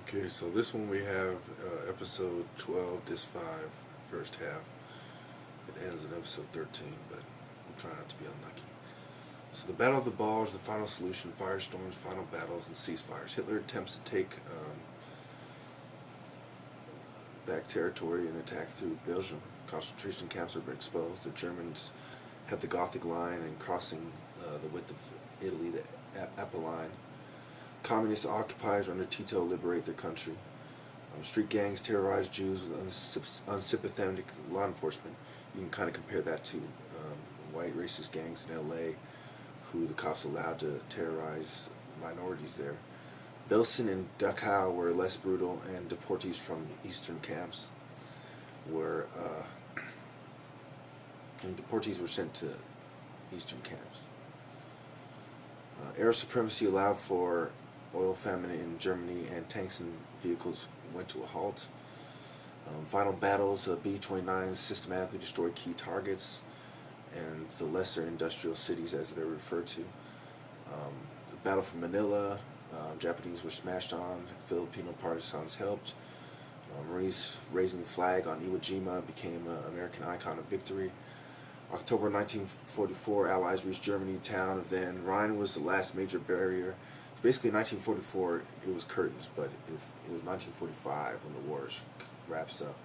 Okay, so this one we have episode 12, disc 5, first half. It ends in episode 13, but we'll try not to be unlucky. So the Battle of the Bulge, the final solution, firestorms, final battles, and ceasefires. Hitler attempts to take back territory and attack through Belgium. Concentration camps are exposed. The Germans have the Gothic Line and crossing the width of Italy, the Apennine. Communist occupiers under Tito liberate their country. Street gangs terrorize Jews with unsympathetic law enforcement. You can kind of compare that to white racist gangs in LA who the cops allowed to terrorize minorities there. Belsen and Dachau were less brutal, and deportees from eastern camps were sent to eastern camps. Air supremacy allowed for oil famine in Germany, and tanks and vehicles went to a halt. Final battles, B-29s systematically destroyed key targets and the lesser industrial cities as they're referred to. The battle for Manila, Japanese were smashed on, Filipino partisans helped. Marines raising the flag on Iwo Jima became an American icon of victory. October 1944, Allies reached Germany town of Then. Rhine was the last major barrier. Basically, in 1944, it was curtains, but it was 1945 when the war wraps up.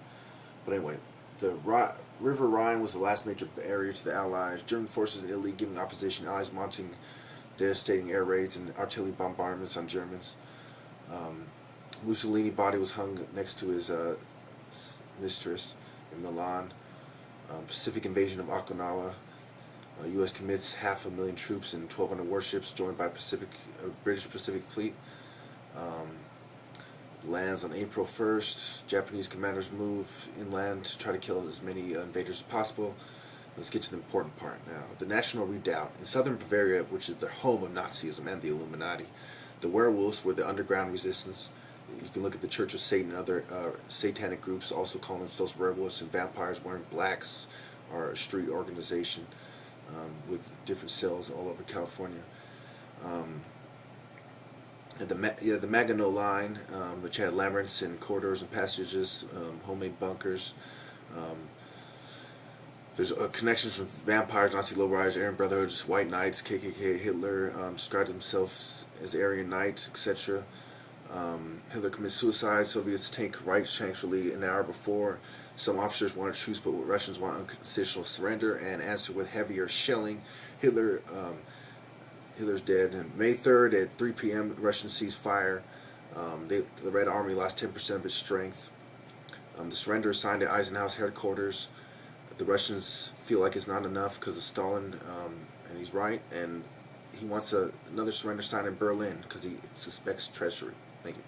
But anyway, the River Rhine was the last major barrier to the Allies. German forces in Italy giving opposition, Allies mounting devastating air raids and artillery bombardments on Germans. Mussolini's body was hung next to his mistress in Milan. Pacific invasion of Okinawa. U.S. commits 500,000 troops and 1,200 warships joined by British Pacific Fleet. Lands on April 1st. Japanese commanders move inland to try to kill as many invaders as possible. Let's get to the important part now. The National Redoubt. In southern Bavaria, which is the home of Nazism and the Illuminati, the werewolves were the underground resistance. You can look at the Church of Satan and other satanic groups also calling themselves werewolves, and vampires wearing blacks are a street organization with different cells all over California. The Maginot Line, which had labyrinths and corridors and passages, homemade bunkers. There's connections from vampires, Nazi lowriders, Aryan Brotherhoods, White Knights, KKK, Hitler described themselves as Aryan Knights, etc. Hitler commits suicide. Soviets take right shamefully an hour before. Some officers wanted truce, but Russians want unconditional surrender and answer with heavier shelling. Hitler's dead. And May 3rd at 3 p.m., Russians cease fire. The Red Army lost 10% of its strength. The surrender is signed at Eisenhower's headquarters. The Russians feel like it's not enough because of Stalin, and he's right. And he wants another surrender signed in Berlin because he suspects treachery. Thank you.